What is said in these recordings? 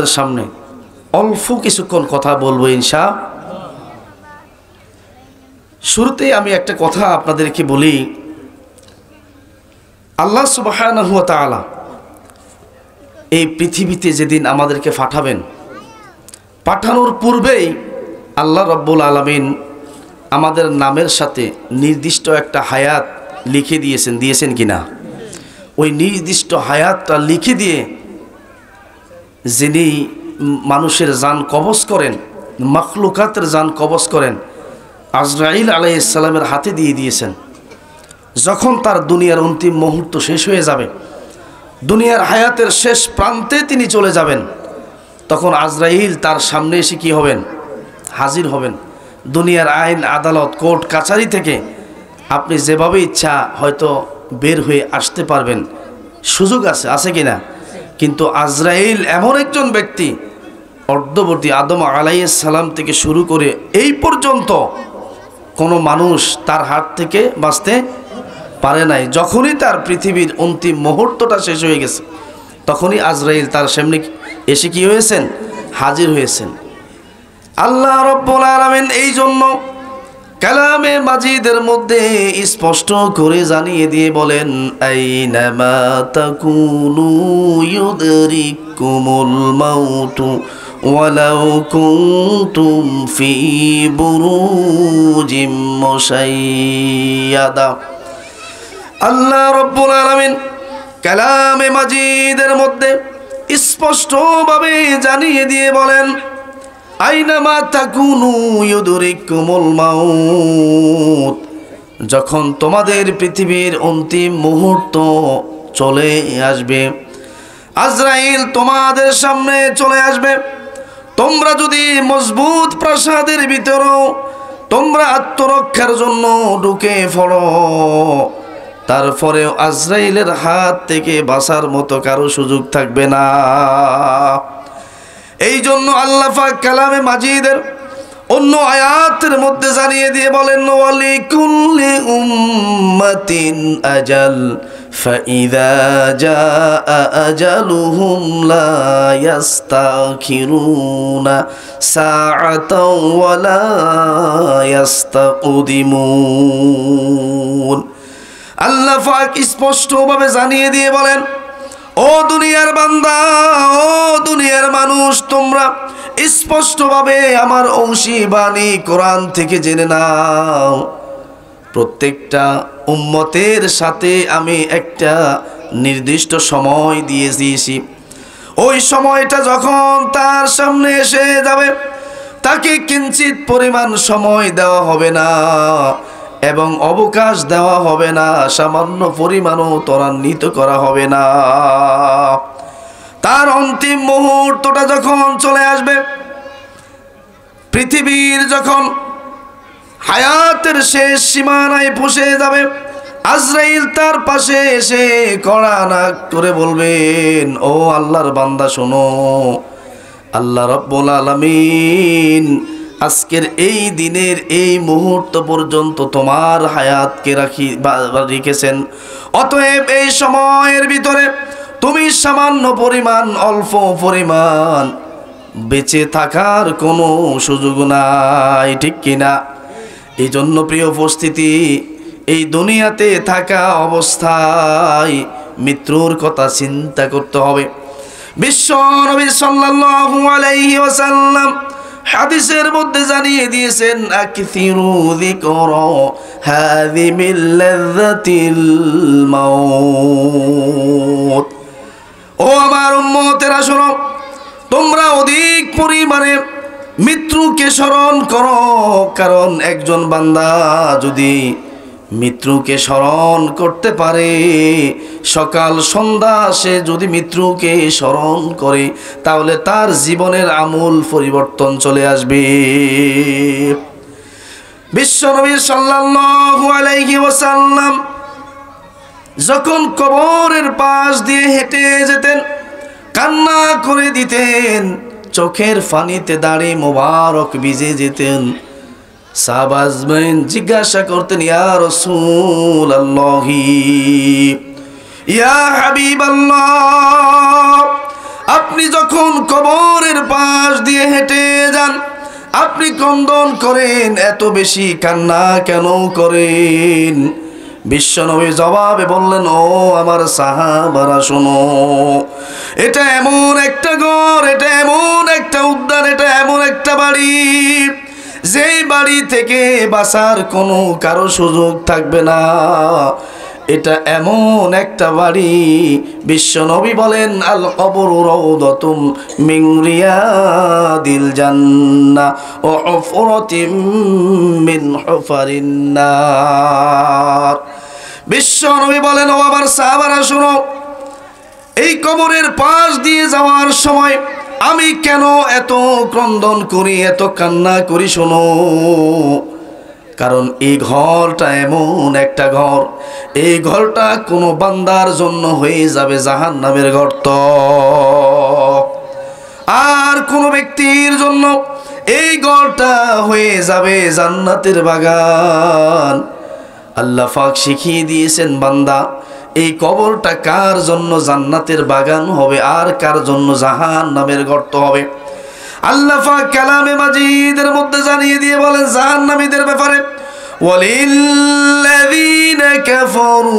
আপনাদের সামনে অল্প কিছুক্ষণ কথা বলবো ইনশাআল্লাহ। শুরুতেই আমি একটা কথা আপনাদেরকে বলি, আল্লাহ সুবহানাহু ওয়া তাআলা এই পৃথিবীতে যেদিন আমাদেরকে পাঠাবেন, পাঠানোর পূর্বেই আল্লাহ রাব্বুল আলামিন আমাদের নামের সাথে নির্দিষ্ট একটা হায়াত লিখে দিয়েছেন কিনা? ওই নির্দিষ্ট হায়াতটা লিখে দিয়ে যিনি মানুষের জান কবজ করেন, মাখলুকাতের জান কবজ করেন, আজরাইল আলাইহিস সালামের হাতে দিয়ে দিয়েছেন। যখন তার দুনিয়ার অন্তিম মুহূর্ত শেষ হয়ে যাবে, দুনিয়ার হায়াতের শেষ প্রান্তে তিনি চলে যাবেন, তখন আজরাইল তার সামনে এসে কি হবেন? হাজির হবেন। দুনিয়ার আইন আদালত কোর্ট কাছারি থেকে আপনি যেভাবে ইচ্ছা হয়তো বের হয়ে আসতে পারবেন, সুযোগ আছে কিনা? কিন্তু আজরাইল এমন একজন ব্যক্তি, অর্ধবর্তী আদম আলাইহিস সালাম থেকে শুরু করে এই পর্যন্ত কোনো মানুষ তার হাত থেকে বাঁচতে পারে নাই। যখনই তার পৃথিবীর অন্তিম মুহূর্তটা শেষ হয়ে গেছে, তখনই আজরাইল তার সামনে এসে কি হয়েছেন? হাজির হয়েছেন। আল্লাহ রাব্বুল আলামিন এই জন্য কালামে মাজিদের মধ্যে স্পষ্ট করে জানিয়ে দিয়ে বলেন, আইনামা তাকুনু ইউদরিকুমুল মাউতু ওয়ালাউ কুনতুম ফি বুরুজিম মুশাইয়াদা। আল্লাহ রাব্বুল আলামিন কালামে মাজিদের মধ্যে স্পষ্টভাবে জানিয়ে দিয়ে বলেন, আইনামা তাকুনু ইউদরিকুমুল মাউত, যখন তোমাদের পৃথিবীর অন্তিম মুহূর্ত চলে আসবে, আজরাইল তোমাদের সামনে চলে আসবে। তোমরা যদি মজবুত প্রাসাদের ভিতরেও তোমরা আত্মরক্ষার জন্য ঢুকে পড়ো, তারপরেও আজরাইলের হাত থেকে বাঁচার মতো কারো সুযোগ থাকবে না। এই জন্য আল্লাহ পাক কালামে মাজিদের অন্য আয়াতের মধ্যে জানিয়ে দিয়ে বলেন, ওয়ালিকুল্লি উম্মাতিন আজাল ফাইযা জাআ আজালুহুম লা ইস্তাখিরুনা সাআতাও ওয়া লা ইস্তাকদিমুন। আল্লাহ পাক স্পষ্টভাবে জানিয়ে দিয়ে বলেন, ও দুনিয়ার বান্দা, ও দুনিয়ার মানুষ, তোমরা স্পষ্টভাবে আমার অংশীবাণী কোরআন থেকে জেনে নাও। প্রত্যেকটা উম্মতের সাথে আমি একটা নির্দিষ্ট সময় দিয়ে দিয়েছি। ওই সময়টা যখন তার সামনে এসে যাবে, তাকে কিঞ্চিত পরিমাণ সময় দেওয়া হবে না এবং অবকাশ দেওয়া হবে না, সামান্য পরিমাণও ত্বরান্বিত করা হবে না। তার অন্তিম মুহূর্তটা যখন চলে আসবে, পৃথিবীর যখন হায়াতের শেষ সীমানায় পৌঁছে যাবে, আজরাইল তার পাশে এসে কড়া নাক করে বলবেন, ও আল্লাহর বান্দা শোনো, আল্লাহ রাব্বুল আলামিন আজকের এই দিনের এই মুহূর্ত পর্যন্ত তোমার হায়াতকে রেখেছেন। অতএব এই সময়ের ভিতরে তুমি সামান্য পরিমাণ, অল্প পরিমাণ বেঁচে থাকার কোনো সুযোগ নাই, ঠিক কিনা? এই জন্য প্রিয় উপস্থিতি, এই দুনিয়াতে থাকা অবস্থায় মৃত্যুর কথা চিন্তা করতে হবে। বিশ্ব নবী সাল্লাল্লাহু আলাইহি ওয়াসাল্লাম হাদিসের মধ্যে জানিয়ে দিয়েছেন, আকসিরু যিকরা হাযিমিল লাযযাতিল মাউত। ও আমার উম্মতেরা শোনো, তোমরা অধিক পরিমাণে মৃত্যুকে স্মরণ করো, কারণ একজন বান্দা যদি মৃত্যুকে স্মরণ করতে পারে, সকাল সন্ধ্যা সে যদি মৃত্যুকে স্মরণ করে, তাহলে তার জীবনের আমূল পরিবর্তন চলে আসবে। বিশ্বনবী সাল্লাল্লাহু আলাইহি ওয়াসাল্লাম যখন কবরের পাশ দিয়ে হেঁটে যেতেন, কান্না করে দিতেন, চোখের পানিতে দাঁড়িয়ে মোবারক ভিজে যেতেন। সাহাবাজবেন জিজ্ঞাসা করতেন, ইয়া রাসূলুল্লাহ, ইয়া হাবিবাল্লাহ, আপনি যখন কবরের পাশ দিয়ে হেঁটে যান, আপনি ক্রন্দন করেন, এত বেশি কান্না কেন করেন? বিশ্বনবী জবাবে বললেন, ও আমার সাহাবারা শোনো, এটা এমন একটা ঘর, এটা এমন একটা উদ্যান, এটা এমন একটা বাড়ি, যেই বাড়ি থেকে বাঁচার কোনো কারো সুযোগ থাকবে না। এটা এমন একটা বাড়ি, বিশ্বনবী বলেন, আল কবরু রাউদাতুম মিন রিয়াদিল জান্নাহ ওয়া হুফরাতিম মিন হুফারিন নার। বিশ্বনবী বলেন, ও আমার সাহাবারা শোনো, এই কবরের পাশ দিয়ে যাওয়ার সময় আমি কেন এত ক্রন্দন করি, এত কান্না করি? শোনো, কারণ এই ঘরটা এমন একটা ঘর, এই ঘরটা কোনো বান্দার জন্য হয়ে যাবে জাহান্নামের গর্ত, আর কোনো ব্যক্তির জন্য এই ঘরটা হয়ে যাবে জান্নাতের বাগান। আল্লাহ পাক শিখিয়ে দিয়েছেন, বান্দা, এই কবরটা কার জন্য জান্নাতের বাগান হবে আর কার জন্য জাহান্নামের গর্ত হবে। আল্লাহ পাক কালামে মাজিদের মধ্যে জানিয়ে দিয়ে বলেন জাহান্নামীদের ব্যাপারে, ওয়ালিল্লাযীনা কাফারু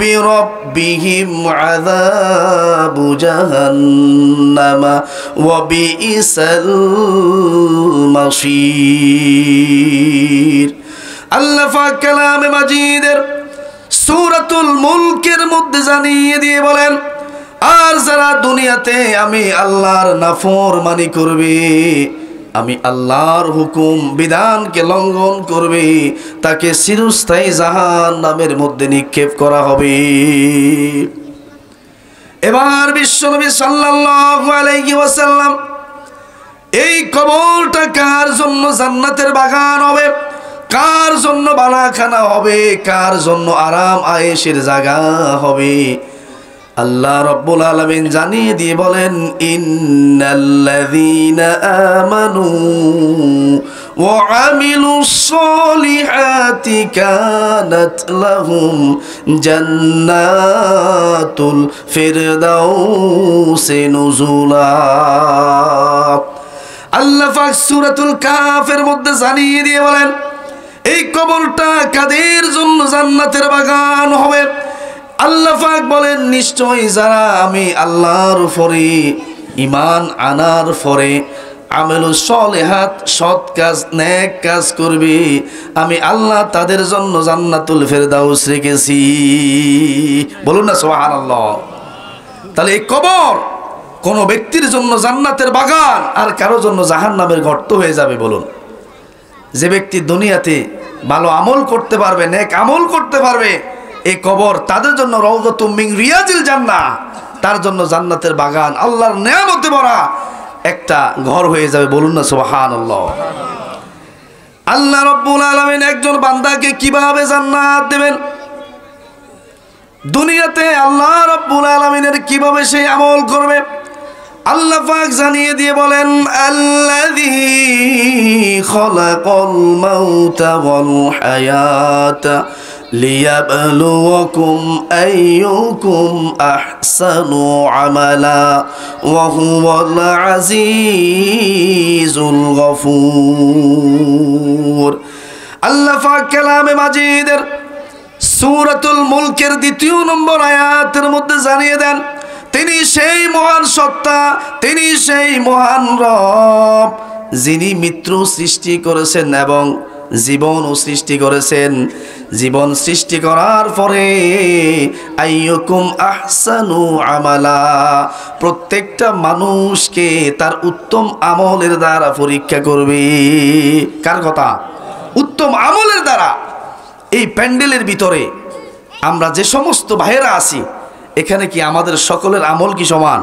বিরাব্বিহিম আযাবু জাহান্নামা ওয়া বিইসাল মাসীর। আল্লাহ পাক কালামে মাজিদের সূরাতুল মুলকের মধ্যে জানিয়ে দিয়ে বলেন, আর যারা দুনিয়াতে আমি আল্লাহর নাফরমানি করবে, আমি আল্লাহর হুকুম বিধানকে লঙ্ঘন করবে, তাকে চিরস্থায়ী জাহান্নামের মধ্যে নিক্ষেপ করা হবে। এবার বিশ্বনবী সাল্লাল্লাহু আলাইহি ওয়াসাল্লাম এই কবরটা কার জন্য জান্নাতের বাগান হবে, কার জন্য বালাখানা হবে, কার জন্য আরাম আয়েশের জায়গা হবে, আল্লাহ রাব্বুল আলামিন জানিয়ে দিয়ে বলেন, ইন্নাল্লাযীনা আমানু ওয়া আমিলুস সলিহাতি কানাত লাহুম জান্নাতুল ফিরদাউসি নুজুলা। আল্লাহ পাক সূরাতুল কাফের মধ্যে জানিয়ে দিয়ে বলেন, এই কবরটা কাদের জন্য জান্নাতের বাগান হবে? আল্লাহ পাক বলেন, নিশ্চয়ই যারা আমি আল্লাহর উপরে ঈমান আনার পরে আমলুস সলিহাত, সৎ কাজ, নেক কাজ করবে, আমি আল্লাহ তাদের জন্য জান্নাতুল ফেরদাউস রেখেছি। বলুন না সুবহানাল্লাহ। তাহলে এই কবর কোন ব্যক্তির জন্য জান্নাতের বাগান আর কারো জন্য জাহান্নামের গর্ত হয়ে যাবে। বলুন, যে ব্যক্তি দুনিয়াতে ভালো আমল করতে পারবে, নেক আমল করতে পারবে, এই কবর তাদের জন্য রাউযাতুম মিন রিয়াদিল জান্নাহ, তার জন্য জান্নাতের বাগান, আল্লাহর নেয়ামতে ভরা একটা ঘর হয়ে যাবে। বলুন না সুবহানাল্লাহ। আল্লাহ রাব্বুল আলামিন একজন বান্দাকে কিভাবে জান্নাত দেবেন, দুনিয়াতে আল্লাহ রাব্বুল আলামিনের কিভাবে সেই আমল করবে, আল্লাহ পাক জানিয়ে দিয়ে বলেন, আল্লাযী খালাকাল মাউতা ওয়াল হায়াতা লিয়াবলুয়াকুম আইয়ুকুম আহসানু আমালা ওয়া হুয়াল আজিজুল গফুর। আল্লাহ পাক কালামে মাজিদের সূরাতুল মুলকের ২য় নম্বর আয়াতের মধ্যে জানিয়ে দেন, তিনি সেই মহান সত্তা, তিনি সেই মহান রব, যিনি মৃত্যু সৃষ্টি করেছেন এবং জীবনও সৃষ্টি করেছেন। জীবন সৃষ্টি করার পরে আইয়ুকুম আহসানু আমালা, প্রত্যেকটা মানুষকে তার উত্তম আমলের দ্বারা পরীক্ষা করবে। কার কথা? উত্তম আমলের দ্বারা। এই প্যান্ডেলের ভিতরে আমরা যে সমস্ত ভাইয়েরা আছি, এখানে কি আমাদের সকলের আমল কি সমান?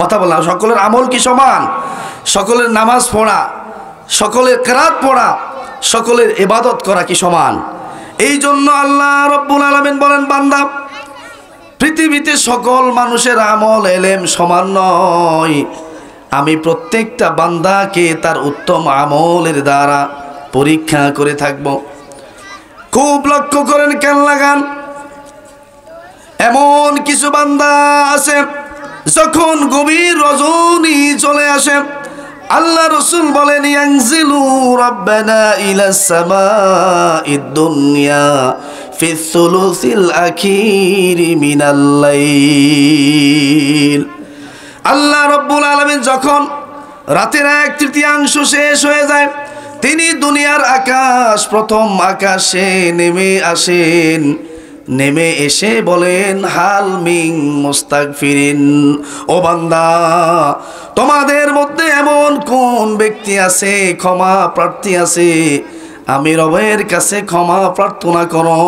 কথা বললাম, সকলের আমল কি সমান? সকলের নামাজ পড়া, সকলের কিরাত পড়া, সকলের ইবাদত করা কি সমান? এই জন্য আল্লাহ রাব্বুল আলামিন বলেন, বান্দা, পৃথিবীতে সকল মানুষের আমল এলেম সমান নয়, আমি প্রত্যেকটা বান্দাকে তার উত্তম আমলের দ্বারা পরীক্ষা করে থাকব। খুব লক্ষ্য করেন, কেন লাগান, এমন কিছু বান্দা আছে যখন গভীর রজনী চলে আসে, আল্লাহ রাসূল বলেন ইয়ানজিলু রাব্বানা ইলাস সামাঈদ দুনিয়া ফি সুলুসিল আখিরি মিনাল লাইল। আল্লাহ রাব্বুল আলামিন যখন রাতের 1/3 শেষ হয়ে যায়, তিনি দুনিয়ার আকাশ, প্রথম আকাশে নেমে আসেন। নেমে এসে বলেন হাল মিন মুস্তাগফিরিন, ও বান্দা তোমাদের মধ্যে এমন কোন ব্যক্তি আছে, ক্ষমা প্রার্থী আছে, আমি রবের কাছে ক্ষমা প্রার্থনা করো,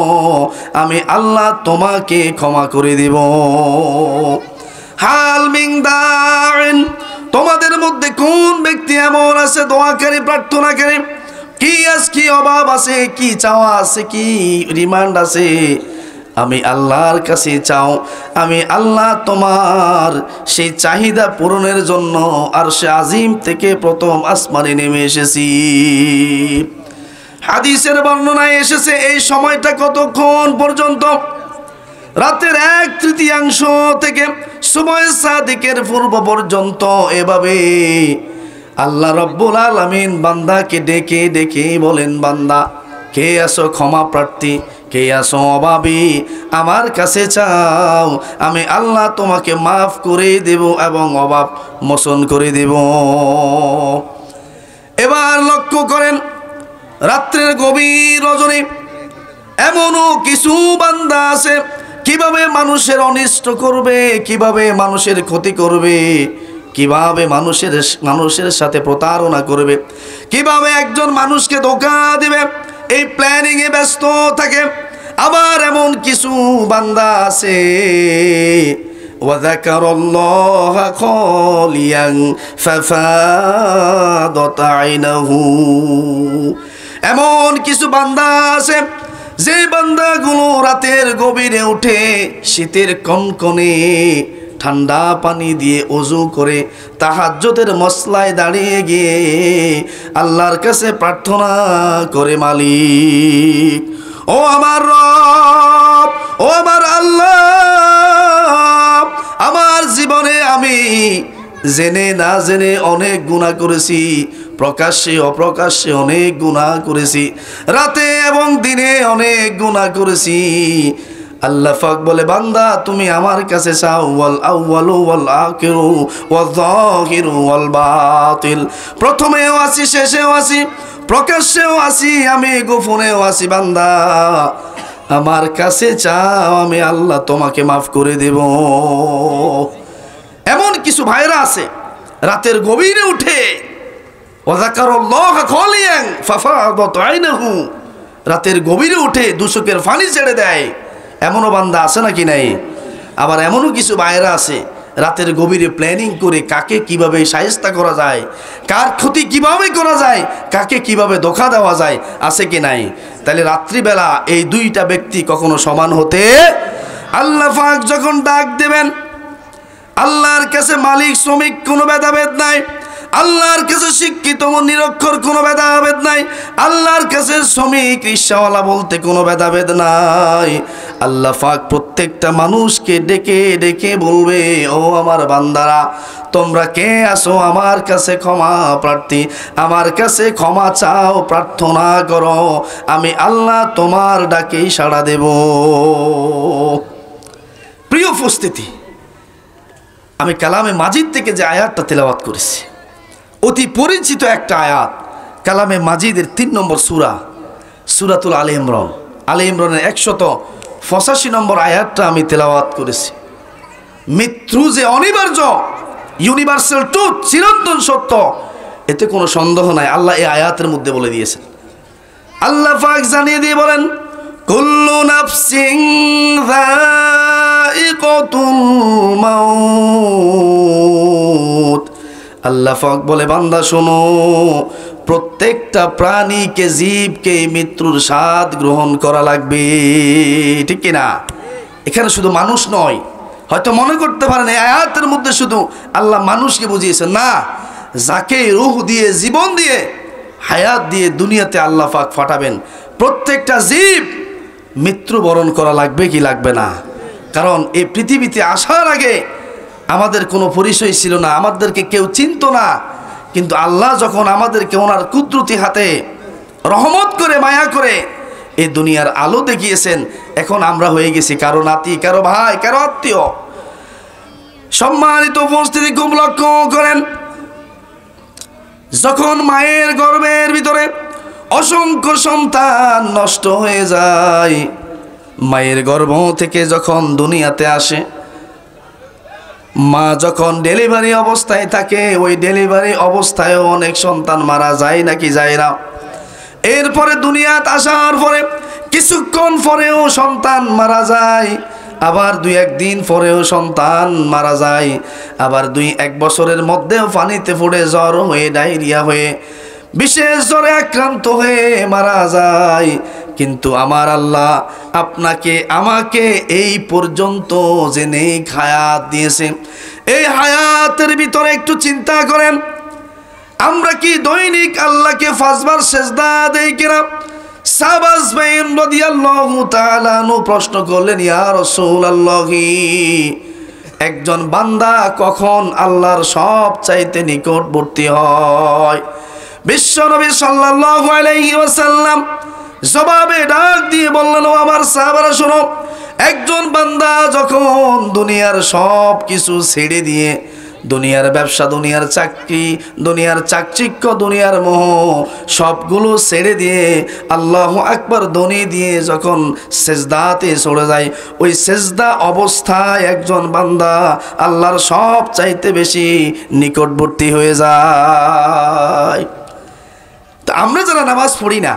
আমি আল্লাহ তোমাকে ক্ষমা করে দেব। হাল মিন দাইন, তোমাদের মধ্যে কোন ব্যক্তি এমন আছে দোয়াকারী, প্রার্থনাকারী, কি অভাব আছে, কি চাওয়া আছে, কি রিমান্ড আছে, আমি আল্লাহর কাছে চাও, আমি আল্লাহ তোমার সেই চাহিদা পূরণের জন্য আরশে আজিম থেকে প্রথম আসমানে নেমে এসেছি। হাদিসের বর্ণনায় এসেছে এই সময়টা কতক্ষণ পর্যন্ত? রাতের 1/3 থেকে সুবহে সাদিকের পূর্ব পর্যন্ত। এভাবে আল্লাহ রব্বুল আলামিন বান্দাকে ডেকে ডেকে বলেন, বান্দা কে আসো ক্ষমা প্রার্থী, কে আসো অভাবী, আমার কাছে চাও, আমি আল্লাহ তোমাকে মাফ করে দেব এবং অভাব মোচন করে দেব। এবার লক্ষ্য করেন, রাত্রের গভীর রজনী এমনও কিছু বান্দা আছে কিভাবে মানুষের অনিষ্ট করবে, কিভাবে মানুষের ক্ষতি করবে, কিভাবে মানুষের সাথে প্রতারণা করবে, কিভাবে একজন মানুষকে ধোঁকা দিবে, এই প্ল্যানিং এ ব্যস্ত থাকে। আবার এমন কিছু বান্দা আছে ওয়াযাকারাল্লাহা খালিয়ান ফাফাদাত আইনাহু, এমন কিছু বান্দা আছে যে বান্দাগুলো রাতের গভীরে উঠে শীতের কনকনে ঠান্ডা পানি দিয়ে ওযু করে তাহাজ্জুদের মসলায় দাঁড়িয়ে গিয়ে আল্লাহর কাছে প্রার্থনা করে, মালিক ও আমার রব, ও আমার আল্লাহ, আমার জীবনে আমি জেনে না জেনে অনেক গুনাহ করেছি, প্রকাশ্যে অপ্রকাশ্যে অনেক গুনাহ করেছি, রাতে এবং দিনে অনেক গুনাহ করেছি। আল্লাহ পাক বলে, বান্দা তুমি আমার কাছে চাও, ওয়াল আউয়ালু ওয়াল আখিরু ওয়াল যাহিরু ওয়াল বাতিল, প্রথমেও আছি, শেষেও আছি, প্রকাশ্যেও আছি, আমি গোপনেও আছি, বান্দা আমার কাছে চাও, আমি আল্লাহ তোমাকে মাফ করে দেব। এমন কিছু ভাইরা আছে রাতের গভীরে উঠে ওয়াযাকারাল্লাহা খালিয়ান ফাফাদাত আইনাহু, রাতের গভীরে উঠে দুশকের পানি ছেড়ে দেয়, এমনও বান্দা আছে নাকি নাই? আবার এমনও কিছু ভাইরা আছে রাতের গভীরে প্ল্যানিং করে কাকে কিভাবে শায়েস্তা করা যায়, কার ক্ষতি কিভাবে করা যায়, কাকে কিভাবে ধোঁকা দেওয়া যায়, আছে কি নাই? তাহলে রাত্রিবেলা এই দুইটা ব্যক্তি কখনো সমান হতে, আল্লাহ পাক যখন ডাক দেবেন, আল্লাহর কাছে মালিক শ্রমিক কোনো ভেদাভেদ নাই, আল্লাহর কাছে শিক্ষিত নিরক্ষর কোনো ভেদাভেদ নাই, আল্লাহর কাছে শ্রমিক রিকশাওয়ালা বলতে কোনো ভেদাভেদ নাই। আল্লাহ পাক প্রত্যেকটা মানুষকে ডেকে ডেকে বলবে, ও আমার বান্দারা তোমরা কে আসো আমার কাছে ক্ষমা প্রার্থী, আমার কাছে ক্ষমা চাও, প্রার্থনা করো, আমি আল্লাহ তোমার ডাকেই সাড়া দেব। প্রিয় উপস্থিতি, আমি কালামে মাজিদ থেকে যে আয়াতটা তেলাওয়াত করেছি, অতি পরিচিত একটা আয়াত, কালামে মাজিদের 3 নম্বর সূরা, সূরাতুল আলে ইমরান, আলে ইমরানের 185 নম্বর আয়াতটা আমি তেলাওয়াত করেছি। মৃত্যু যে অনিবার্য, ইউনিভার্সাল ট্রুথ, চিরন্তন সত্য, এতে কোনো সন্দেহ নাই, আল্লাহ এই আয়াতের মধ্যে বলে দিয়েছেন। আল্লাহ পাক জানিয়ে দিয়ে বলেন, কুল্লু নাফসিন যায়িকাতুল মাউত, আল্লাহ পাক বলে, বান্দা শোনো, প্রত্যেকটা প্রাণীকে, জীবকে মৃত্যুর স্বাদ গ্রহণ করা লাগবে, ঠিক কিনা? এখানে শুধু মানুষ নয়, হয়তো মনে করতে পারেন এই আয়াতের মধ্যে শুধু আল্লাহ মানুষকে বুঝিয়েছেন, না, যাকে রূহ দিয়ে, জীবন দিয়ে, হায়াত দিয়ে দুনিয়াতে আল্লাহ পাক ফাটাবেন, প্রত্যেকটা জীব মৃত্যুবরণ করা লাগবে কি লাগবে না? কারণ এই পৃথিবীতে আসার আগে আমাদের কোনো পরিচয় ছিল না, আমাদেরকে কেউ চিনতো না, কিন্তু আল্লাহ যখন আমাদেরকে ওনার কুদরতি হাতে রহমত করে মায়া করে এই দুনিয়ার আলো দেখিয়েছেন, এখন আমরা হয়ে গেছি কারো নাতি, কারো ভাই, কারো আত্মীয়। সম্মানিত উপস্থিতি, খুব লক্ষ্য করেন, যখন মায়ের গর্ভের ভিতরে অসংখ্য সন্তান নষ্ট হয়ে যায়, মায়ের গর্ভ থেকে যখন দুনিয়াতে আসে, মা যখন ডেলিভারি অবস্থায় থাকে, ওই ডেলিভারি অবস্থায়ও অনেক সন্তান মারা যায় নাকি যায় না? এরপরে দুনিয়াতে আসার পরে কিছুক্ষণ পরেও সন্তান মারা যায়, আবার 2-1 দিন পরেও সন্তান মারা যায়, আবার 2-1 বছরের মধ্যেও পানিতে পড়ে জ্বর হয়ে, ডায়রিয়া হয়ে, বিশেষ জ্বরে আক্রান্ত হয়ে মারা যায়। কিন্তু আমার আল্লাহ আপনাকে আমাকে এই পর্যন্ত যে নেক হায়াত দিয়েছে, এই হায়াতের ভিতরে একটু চিন্তা করেন, আমরা কি দৈনিক আল্লাহকে 5 বার সেজদা দেই কিনা? সাহাবা আজমাইন রাদিয়াল্লাহু তাআলা আনহু প্রশ্ন করলেন, ইয়া রাসূলুল্লাহ, একজন বান্দা কখন আল্লাহর সব চাইতে নিকটবর্তী হয়? বিশ্বনবী সাল্লাল্লাহু আলাইহি ওয়াসাল্লাম জবাবে ডাক দিয়ে বললেন, ও আমার সাহাবারা শোনো, একজন বান্দা যখন দুনিয়ার সব কিছু ছেড়ে দিয়ে, দুনিয়ার ব্যবসা, দুনিয়ার চাকরি, দুনিয়ার চাকচিক্য, দুনিয়ার মোহ সবগুলো ছেড়ে দিয়ে আল্লাহু আকবার ধ্বনি দিয়ে যখন সেজদাতে চলে যায়, ওই সেজদা অবস্থায় একজন বান্দা আল্লাহর সব চাইতে বেশি নিকটবর্তী হয়ে যায়। তো আমরা যারা নামাজ পড়ি না,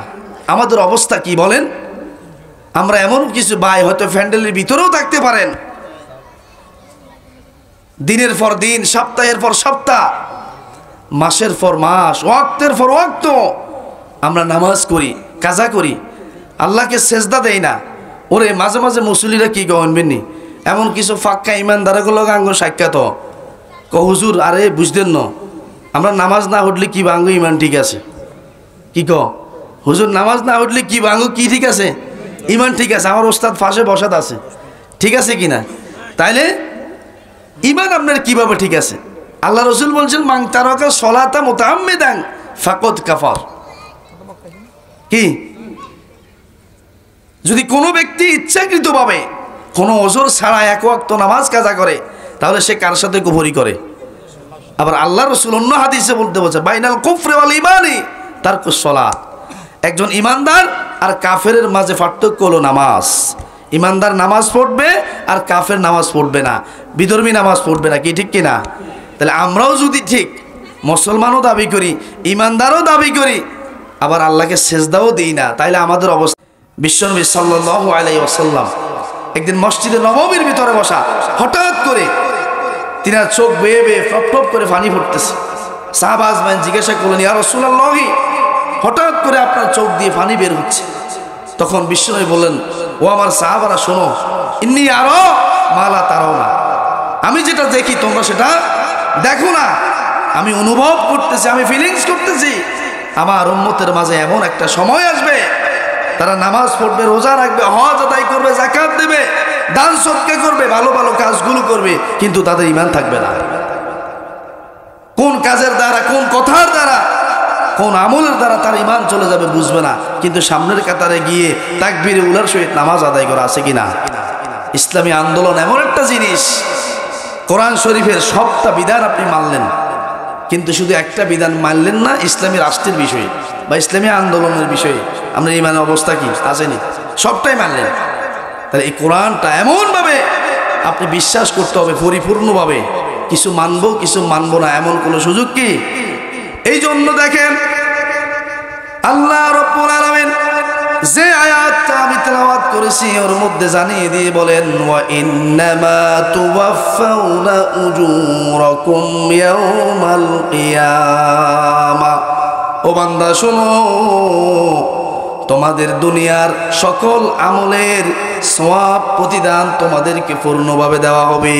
আমাদের অবস্থা কি বলেন? আমরা এমন কিছু ভাই হয়তো প্যান্ডেলের ভিতরেও থাকতে পারেন, দিনের পর দিন, সপ্তাহের পর সপ্তাহ, মাসের পর মাস, ওয়াক্তের পর ওয়াক্ত আমরা নামাজ করি, কাজা করি, আল্লাহকে সেজদা দেই না। ওরে মাঝে মাঝে মুসল্লিরা কি গনবেননি, এমন কিছু ফাক্কা ইমানদারগুলো গাঙ্গ সাক্ষাৎ হুজুর, আরে বুঝতেন না, আমরা নামাজ না উঠলে কি বাঙ্গ ইমান ঠিক আছে? কি হুজুর, নামাজ না উঠলে কি বাঙ্গ কি ঠিক আছে? ইমান ঠিক আছে, আমার ওস্তাদ ফাঁসে বসাত আছে, ঠিক আছে কিনা? তাইলে ইমান আপনার কিভাবে ঠিক আছে? আল্লাহ রসুল বলছেন, মান তারাকা সলাতা মুতাআম্মিদান ফাকাদ কাফার। কি? যদি কোনো ব্যক্তি ইচ্ছাকৃতভাবে কোনো ওজর ছাড়া 1 ওয়াক্ত নামাজ কাজা করে, তাহলে সে কার সাথে কুফরি করে? আবার আল্লাহ রসুল অন্য হাদিসে বলতে বলছে, বাইনাল কুফরি ওয়াল ঈমানি তারকুস সালাত। একজন ইমানদার আর কাফেরের মাঝে পার্থক্য হলো নামাজ। ইমানদার নামাজ পড়বে আর কাফের নামাজ পড়বে না, বিধর্মী নামাজ পড়বে না, কি ঠিক কিনা? তাহলে আমরাও যদি ঠিক মুসলমানও দাবি করি, ইমানদারও দাবি করি, আবার আল্লাহকে সেজদাও দিই না, তাইলে আমাদের অবস্থা। বিশ্বনবী সাল্লাল্লাহু আলাইহি ওয়াসাল্লাম একদিন মসজিদে নববীর ভিতরে বসা, হঠাৎ করে তিনার চোখ বেয়ে বেয়ে ফপ ফপ করে পানি পড়তেছে। সাহাবা আজমাইন জিজ্ঞাসা করলেন, ইয়া রাসূলুল্লাহ, হঠাৎ করে আপনার চোখ দিয়ে পানি বের হচ্ছে। তখন বিশ্বনবী বললেন, ও আমার সাহাবারা শোনো, ইন্নী আরা মা লা তারাউনা, আমি যেটা দেখি তোমরা সেটা দেখো না। আমি অনুভব করতেছি, আমি ফিলিংস করতেছি, আমার উম্মতের মাঝে এমন একটা সময় আসবে, তারা নামাজ পড়বে, রোজা রাখবে, হজ আদায় করবে, যাকাত দেবে, দান সদকা করবে, ভালো ভালো কাজগুলো করবে, কিন্তু তাদের ঈমান থাকবে না। কোন কাজের দ্বারা, কোন কথার দ্বারা, কোন আমলের দ্বারা তার ঈমান চলে যাবে বুঝবে না, কিন্তু সামনের কাতারে গিয়ে তাকবীরে উলার সহিত নামাজ আদায় করা আছে কিনা? ইসলামী আন্দোলন এমন একটা জিনিস, কোরআন শরীফের সবটা বিধান আপনি মানলেন, কিন্তু শুধু একটা বিধান মানলেন না, ইসলামী রাষ্ট্রের বিষয়ে বা ইসলামী আন্দোলনের বিষয়ে আমরা ঈমানের অবস্থা কি আসেনি, সবটাই মানলেন। তাহলে এই কোরআনটা এমনভাবে আপনি বিশ্বাস করতে হবে পরিপূর্ণভাবে, কিছু মানবো কিছু মানবো না এমন কোনো সুযোগ কি? এই জন্য দেখেন আল্লাহ রাব্বুল আলামিন যে আয়াতটা আমি তেলাওয়াত করেছি ওর মধ্যে জানিয়ে দিয়ে বলেন, ওয়া ইন্নামা তুওয়াফাউনা উজুরাকুম ইয়াওমাল কিয়ামা। ও বান্দা শোনো, তোমাদের দুনিয়ার সকল আমলের সওয়াব প্রতিদান তোমাদেরকে পূর্ণভাবে দেওয়া হবে।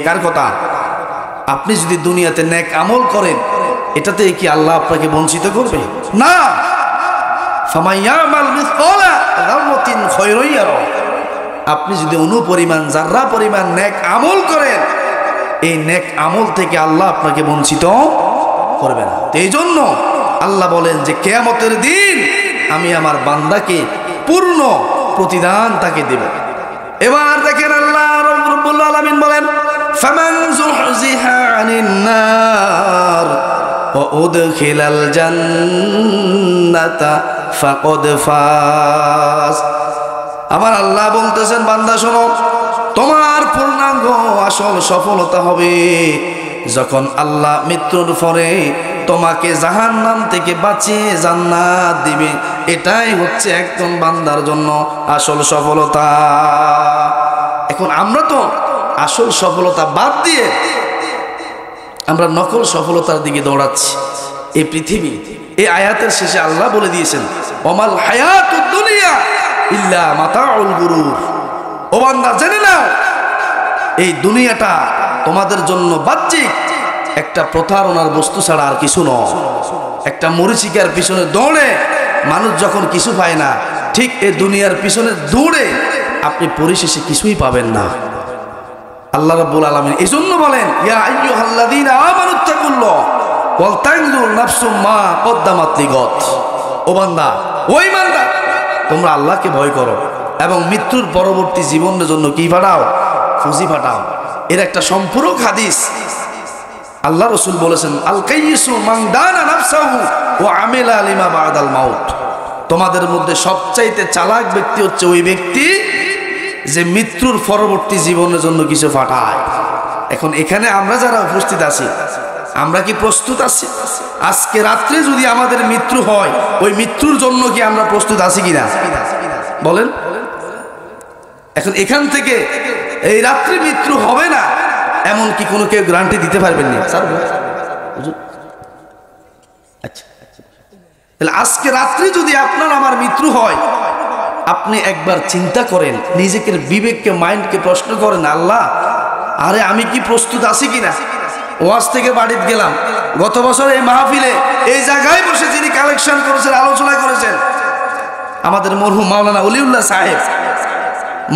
কার কথা? আপনি যদি দুনিয়াতে নেক আমল করেন, এটাতে কি আল্লাহ আপনাকে বঞ্চিত করবে? না। ফামাইয়ামাল মিসকালা যাররাতিন খায়রান ইয়ারা, আপনি যদি অনুপরিমাণ জাররা পরিমাণ নেক আমল করেন, এই নেক আমল থেকে আল্লাহ আপনাকে বঞ্চিত করবে না। এই জন্য আল্লাহ বলেন যে কিয়ামতের দিন আমি আমার বান্দাকে পূর্ণ প্রতিদান তাকে দেব। এবার দেখেন আল্লাহ রাব্বুল আলামিন বলেন ফামান যুহজিহা আনিন নার ওয়া উদখিলাল জান্নাতা ফাকাদ ফাজ। আমার আল্লাহ বলতেছেন বান্দা শোনো, তোমার পূর্ণাঙ্গ আসল সফলতা হবে যখন আল্লাহ মৃত্যুর পরে তোমাকে জাহান্নাম থেকে বাঁচিয়ে জান্নাত দিবে। এটাই হচ্ছে একজন বান্দার জন্য আসল সফলতা। এখন আমরা তো আসল সফলতা বাদ দিয়ে আমরা নকল সফলতার দিকে দৌড়াচ্ছি। এই পৃথিবী, এই আয়াতের শেষে আল্লাহ বলে দিয়েছেন ওমাল হায়াতুদ দুনিয়া ইল্লা মাতাউল গুরুর। ও বান্দা জেনে নাও, এই দুনিয়াটা তোমাদের জন্য বাহ্যিক একটা প্রতারণার বস্তু ছাড়া আর কিছু নয়। একটা মরিচিকার পিছনে দৌড়ে মানুষ যখন কিছু পায় না, ঠিক এই দুনিয়ার পিছনে দৌড়ে আপনি পরিশেষে কিছুই পাবেন না। আল্লাহ রাব্বুল আলামিন এই জন্য বলেন ইয়া আইয়ুহাল্লাযীনা আমানুত্তাকুল্লাহ ওয়াল তানজুর নাফসুম মা কদ্দামাত লিগাদ। ও বান্দা, ওই বান্দা, তোমরা আল্লাহকে ভয় করো এবং মৃত্যুর পরবর্তী জীবনের জন্য কি ফাটাও? পুঁজি ফাটাও। এর একটা সম্পূরক হাদিস আল্লাহ রাসূল বলেছেন আল কাইয়িসু মান দানা নাফসাহু ওয়া আমিলা লিমা বাদাল মাউত। তোমাদের মধ্যে সবচাইতে চালাক ব্যক্তি হচ্ছে ওই ব্যক্তি যে মৃত্যুর পরবর্তী জীবনের জন্য কিছু ফাটায়। এখন এখানে আমরা যারা উপস্থিত আছি, আমরা কি প্রস্তুত আছি? আজকে রাত্রে যদি আমাদের মৃত্যু হয়, ওই মৃত্যুর জন্য কি আমরা প্রস্তুত আছি কিনা বলেন? এখন এখান থেকে এই রাত্রে মৃত্যু হবে না এমন কি কোনো কেউ গ্যারান্টি দিতে পারবেন না? আচ্ছা, তাহলে আজকে রাত্রে যদি আপনার আমার মৃত্যু হয়, আপনি একবার চিন্তা করেন, নিজেকে বিবেককে মাইন্ডকে প্রশ্ন করেন, আল্লাহ আরে আমি কি প্রস্তুত আছি কিনা? ওয়াজ থেকে বাড়িতে গেলাম, গত বছর এই মাহফিলে এই জায়গায় বসে যিনি কালেকশন করেছেন, আলোচনা করেছেন, আমাদের মরহুম মাওলানা ওলিউল্লাহ সাহেব,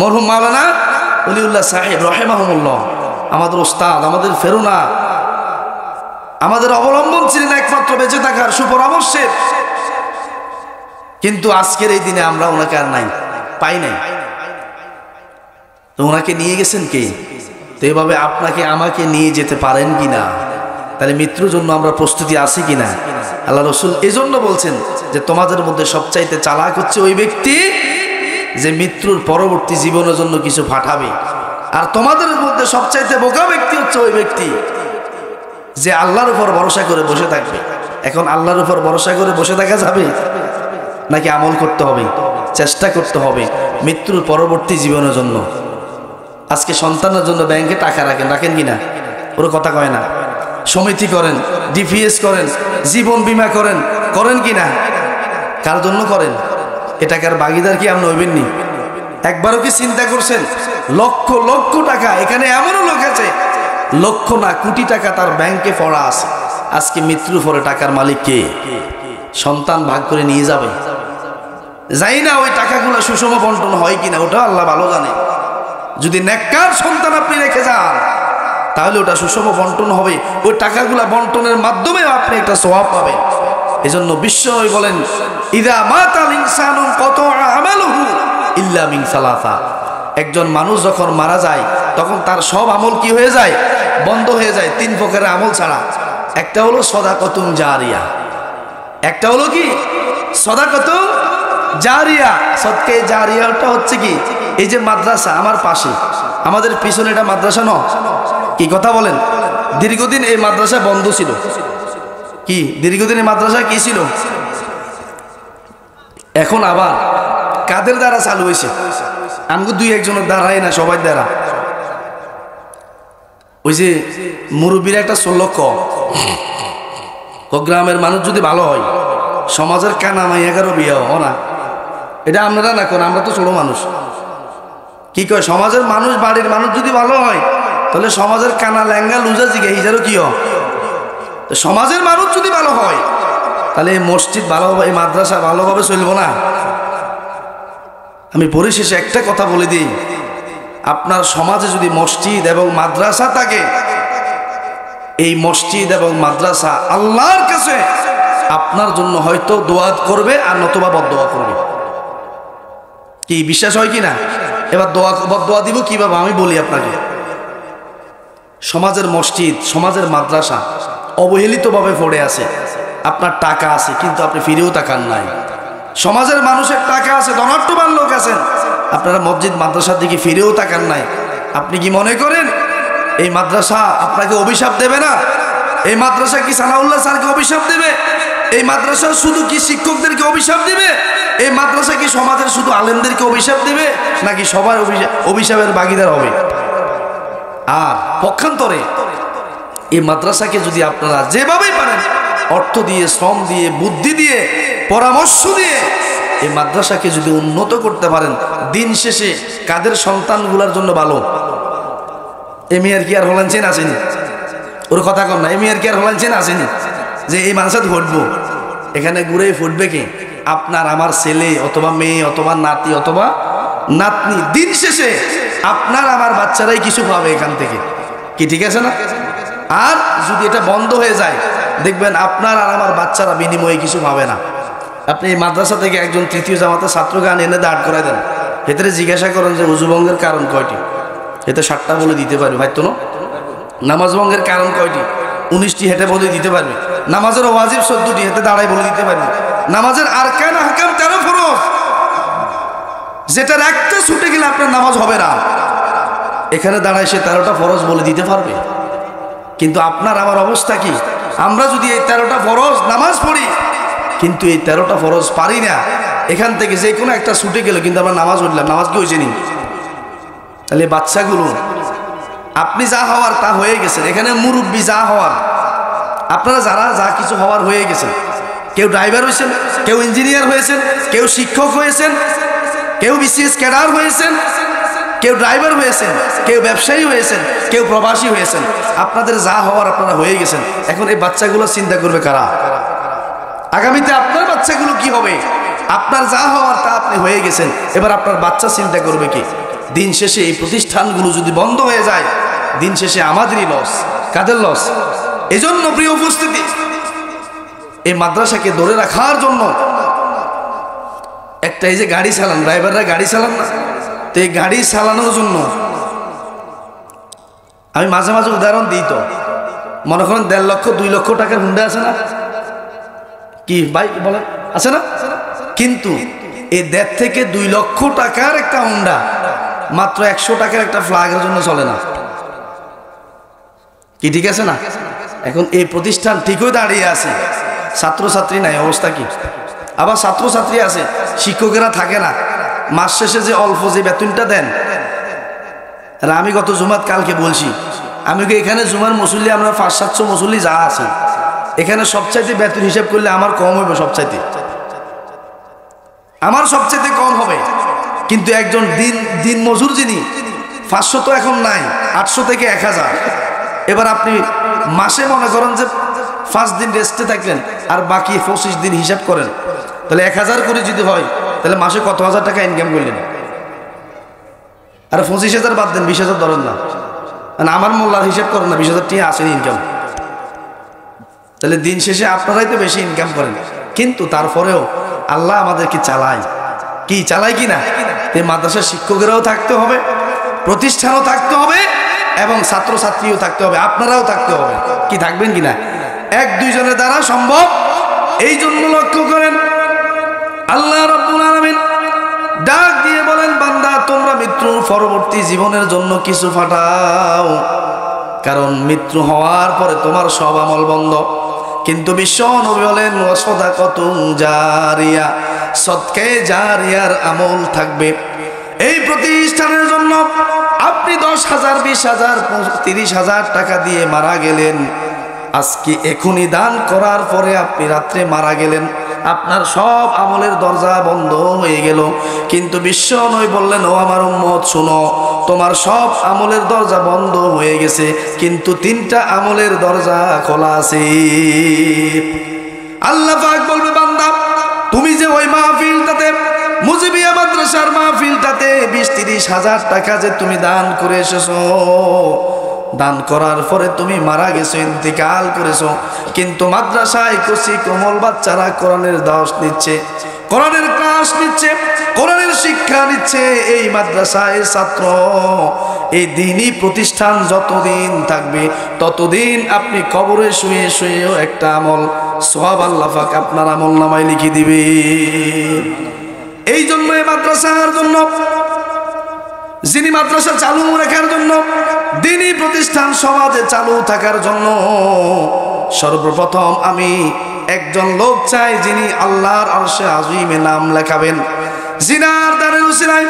মরহুম মাওলানা ওলিউল্লাহ সাহেব রাহিমাহুল্লাহ, আমাদের ওস্তাদ, আমাদের ফেরুনা, আমাদের অবলম্বন ছিলেন একমাত্র বেঁচে থাকার সুপরামর্শের। কিন্তু আজকের এই দিনে আমরা ওনাকে আর নাই, পাই নাই। তো ওনাকে নিয়ে গেছেন কে? তো এভাবে আপনাকে আমাকে নিয়ে যেতে পারেন কিনা? তাহলে মৃত্যুর জন্য আমরা প্রস্তুতি আছি কিনা? আল্লাহ রাসূল এই জন্য বলছেন যে তোমাদের মধ্যে সবচাইতে চালাক হচ্ছে ওই ব্যক্তি যে মৃত্যুর পরবর্তী জীবনের জন্য কিছু পাঠাবে। আর তোমাদের মধ্যে সবচাইতে বোকা ব্যক্তি হচ্ছে ওই ব্যক্তি যে আল্লাহর উপর ভরসা করে বসে থাকবে। এখন আল্লাহর উপর ভরসা করে বসে থাকা যাবে নাকি আমল করতে হবে, চেষ্টা করতে হবে মৃত্যুর পরবর্তী জীবনের জন্য? আজকে সন্তানের জন্য ব্যাংকে টাকা রাখেন, রাখেন কিনা? ওর কথা কয় না। সমিতি করেন, ডিপিএস করেন, জীবন বীমা করেন, করেন কিনা? কার জন্য করেন? এ টাকার ভাগিদার কি আপনি হইবেন নি? একবারও কি চিন্তা করছেন? লক্ষ লক্ষ টাকা, এখানে এমনও লোক আছে লক্ষ না কোটি টাকা তার ব্যাংকে পড়া আছে। আজকে মৃত্যুর পরে টাকার মালিক কে? সন্তান ভাগ করে নিয়ে যাবে। যাই না ওই টাকাগুলো সুষম বন্টন হয় কিনা, ওটা আল্লাহ ভালো জানে। যদি নেককার সন্তান আপনি রেখে যান তাহলে ওটা সুষম বন্টন হবে, ওই টাকাগুলা বন্টনের মাধ্যমে আপনি একটা সওয়াব পাবেন। এজন্য বিশ্বনবী বলেন ইযা মাতাল ইনসানু কাতা আমালুহু ইল্লা মিন সালাসা। একজন মানুষ যখন মারা যায় তখন তার সব আমল কি হয়ে যায়? বন্ধ হয়ে যায়, তিন প্রকারের আমল ছাড়া। একটা হলো সাদাকাতুন জারিয়া, একটা হলো কি সাদাকাতুন জারিয়া। সদকায়ে জারিয়াটা হচ্ছে কি? এই যে মাদ্রাসা আমার পাশে, আমাদের পিছনে এটা মাদ্রাসা নয়, কি কথা বলেন? দীর্ঘদিন এই মাদ্রাসা বন্ধ ছিল। কি দীর্ঘদিন এই মাদ্রাসা কি ছিল? এখন আবার কাদের দ্বারা চালু হয়েছে? আমাকে দুই একজনের দ্বারাই না, সবাই দ্বারা। ওই যে মুরব্বীর একটা লক্ষ গ্রামের মানুষ যদি ভালো হয়, সমাজের কানা মাই 11 বিয়ে হ না, এটা আপনারা না কোন, আমরা তো ছোট মানুষ। কি কয় সমাজের মানুষ, বাড়ির মানুষ যদি ভালো হয় তাহলে সমাজের কানা ল্যাঙ্গা লুজা জিগে হিজারও কি হয়? সমাজের মানুষ যদি ভালো হয় তাহলে এই মসজিদ ভালোভাবে, এই মাদ্রাসা ভালোভাবে চলবো না। আমি পরিশেষে একটা কথা বলে দিই, আপনার সমাজে যদি মসজিদ এবং মাদ্রাসা থাকে এই মসজিদ এবং মাদ্রাসা আল্লাহর কাছে আপনার জন্য হয়তো দোয়া করবে আর নতুবা বদদোয়া করবে। কি বিশ্বাস হয় কি না? এবার বদদোয়া দিব কিভাবে আমি বলি আপনাকে। সমাজের মসজিদ, সমাজের মাদ্রাসা অবহেলিতভাবে পড়ে আছে, আপনার টাকা আছে কিন্তু আপনি ফিরেও তাকান নাই। সমাজের মানুষের টাকা আছে, ধনাঢ্যবান লোক আছেন, আপনারা মসজিদ মাদ্রাসার দিকে ফিরেও তাকান নাই। আপনি কি মনে করেন এই মাদ্রাসা আপনাকে অভিশাপ দেবে না? এই মাদ্রাসা কি সানাউল্লাহ স্যারকে অভিশাপ দেবে? এই মাদ্রাসা শুধু কি শিক্ষকদেরকে অভিশাপ দেবে? এই মাদ্রাসা কি সমাজের শুধু আলেমদেরকে অভিশাপ দেবে, নাকি সবার অভিশাপের ভাগীদার হবে? আর পক্ষান্তরে এই মাদ্রাসাকে যদি আপনারা যেভাবেই পারেন অর্থ দিয়ে, শ্রম দিয়ে, বুদ্ধি দিয়ে, পরামর্শ দিয়ে এই মাদ্রাসাকে যদি উন্নত করতে পারেন, দিন শেষে কাদের সন্তানগুলোর জন্য ভালো? এমিয়ার কি আর হলেন চেন আসেনি? ওর কথা কম না, এমিয়ার কি আর হলেন চেন আসেনি যে এই মানুষের ঘটবো? এখানে ঘুরে ফুটবে কি? আপনার আমার ছেলে অথবা মেয়ে অথবা নাতি অথবা নাতনি। দিন শেষে আপনার আমার বাচ্চারাই কিছু পাবে এখান থেকে। কি ঠিক আছে না? আর যদি এটা বন্ধ হয়ে যায়, দেখবেন আপনার আর আমার বাচ্চারা বিনিময়ে কিছু পাবে না। আপনি এই মাদ্রাসা থেকে একজন তৃতীয় জামাতের ছাত্রকে এনে দাঁড় করাই দেন, ভেতরে জিজ্ঞাসা করেন যে উজুভঙ্গের কারণ কয়টি? এতে 7টা বলে দিতে পারবে, ভাই তো না? নামাজ ভঙ্গের কারণ কয়টি? 19টি হেঁটে বলে দিতে পারবে। নামাজের ওয়াজিব 14টি হেঁটে দাঁড়ায় বলে দিতে পারবে। নামাজের আরকান আহকাম 13 ফরজ, যেটার একটা ছুটে গেলে আপনার নামাজ হবে না। এখানে দাঁড়ায় সে 13টা ফরজ বলে দিতে পারবে। কিন্তু আপনার আমার অবস্থা কি? আমরা যদি এই 13টা ফরজ নামাজ পড়ি কিন্তু এই 13টা ফরজ পারি না, এখান থেকে যে কোনো একটা ছুটে গেল কিন্তু আমরা নামাজ পড়লাম, নামাজ কি হয়েছে নি? তাহলে বাচ্চাগুলো আপনি যা হওয়ার তা হয়ে গেছেন, এখানে মুরব্বী যা হওয়ার, আপনারা যারা যা কিছু হওয়ার হয়ে গেছেন। কেউ ড্রাইভার হয়েছেন, কেউ ইঞ্জিনিয়ার হয়েছেন, কেউ শিক্ষক হয়েছেন, কেউ বিসিএস ক্যাডার হয়েছেন, কেউ ড্রাইভার হয়েছেন, কেউ ব্যবসায়ী হয়েছেন, কেউ প্রবাসী হয়েছেন। আপনাদের যা হওয়ার আপনারা হয়ে গেছেন। এখন এই বাচ্চাগুলো চিন্তা করবে কারা? আগামীতে আপনার বাচ্চাগুলো কি হবে? আপনার যা হওয়ার তা আপনি হয়ে গেছেন, এবার আপনার বাচ্চা চিন্তা করবে কি? দিন শেষে এই প্রতিষ্ঠানগুলো যদি বন্ধ হয়ে যায়, দিন শেষে আমাদেরই লস। কাদের লস? এজন্য প্রিয় উপস্থিতি, এই মাদ্রাসাকে ধরে রাখার জন্য একটা, এই যে গাড়ি চালান, ড্রাইভাররা গাড়ি চালান না, তো এই গাড়ি চালানোর জন্য আমি মাঝে মাঝে উদাহরণ দিই। তো মনে করেন 1.5 লক্ষ 2 লক্ষ টাকার হুন্ডা আছে না? কি ভাই বলেন, আছে না? কিন্তু এই 1.5 থেকে 2 লক্ষ টাকার একটা হুন্ডা মাত্র 100 টাকার একটা ফ্ল্যাগের জন্য চলে না। কি ঠিক আছে না? এখন এই প্রতিষ্ঠান ঠিকই দাঁড়িয়ে আছে, ছাত্রছাত্রী নাই, অবস্থা কি? আবার ছাত্রছাত্রী আছে, শিক্ষকেরা থাকে না, মাস শেষে যে অল্প যে বেতনটা দেন। আর আমি গত জুমাত কালকে বলছি, আমি এখানে জুমার মুসল্লি আমরা 500-700 মুসল্লি যা আছে, এখানে সবচাইতে বেতন হিসাব করলে আমার কম হবে, সবচাইতে আমার সবচাইতে কম হবে। কিন্তু একজন দিন মজুর যিনি 500 তো এখন নাই, 800 থেকে 1000। এবার আপনি মাসে মনে করেন যে 5 দিন রেস্টে থাকলেন আর বাকি 25 দিন হিসাব করেন, তাহলে 1000 করে যদি হয় তাহলে মাসে কত হাজার টাকা ইনকাম করলেন? আর 25,000 বাদ দেন, 20,000 ধরেন না, আমার মোল্লার হিসাব করেন না, 20,000 টাকা আসেনি ইনকাম। তাহলে দিন শেষে আপনারাই তো বেশি ইনকাম করেন, কিন্তু তারপরেও আল্লাহ আমাদেরকে চালায়। কি চালায় কি না? এই মাদ্রাসার শিক্ষকেরাও থাকতে হবে, প্রতিষ্ঠানও থাকতে হবে, এবং ছাত্রছাত্রীও থাকতে হবে, আপনারাও থাকতে হবে। কি থাকবেন কিনা? 1-2 জনের দ্বারা সম্ভব। এই জন্য লক্ষ্য করেন, আল্লাহ রাব্বুল আলামিন ডাক দিয়ে বলেন, বান্দা তোমরা মৃত্যুর পরবর্তী জীবনের জন্য কিছু ফাটাও, কারণ মৃত্যু হওয়ার পরে তোমার সব আমল বন্ধ। কিন্তু বিশ্ব নবী বলেন, ওয়াসাদাকাতুন জারিয়া, সদকায়ে জারিয়ার আমল থাকবে। এই প্রতিষ্ঠানের জন্য আপনি 10,000, 20,000, 30,000 টাকা দিয়ে মারা গেলেন, আজকে এখনই দান করার পরে আপনি রাত্রে মারা গেলেন, আপনার সব আমলের দরজা বন্ধ হয়ে গেল। কিন্তু বিশ্ব নবী বললেন, ও আমার উম্মত শুনো, তোমার সব আমলের দরজা বন্ধ হয়ে গেছে, কিন্তু 3টা আমলের দরজা খোলা আছে। আল্লাহ পাক বলবে, বান্দা তুমি যে ওই মাহফিলটাতে, মুজিবিয়া মাদ্রাসার মাহফিলটাতে 20-30 হাজার টাকা যে তুমি দান করে এসেছো, দান করার পরে তুমি মারা গেছো, ইন্তিকাল করেছো, কিন্তু মাদ্রাসায় কচি কোমল বাচ্চারা কোরআনের দাওয়াত নিচ্ছে, কোরআনের ক্লাস নিচ্ছে, কোরআনের শিক্ষা নিচ্ছে। এই মাদ্রাসায় ছাত্র, এই দ্বীনি প্রতিষ্ঠান যতদিন থাকবে ততদিন আপনি কবরে শুয়ে শুয়েও একটা আমল সওয়াব আল্লাহ পাক আপনার আমল নামায় লিখে দিবে। এই জন্য এই মাদ্রাসার জন্য, যিনি মাদ্রাসা চালু রাখার জন্য, দ্বীনি প্রতিষ্ঠান সমাজে চালু থাকার জন্য সর্বপ্রথম আমি একজন লোক চাই যিনি আল্লাহর আরশে আজিমে নাম লেখাবেন, জিনার দানের উসিলায়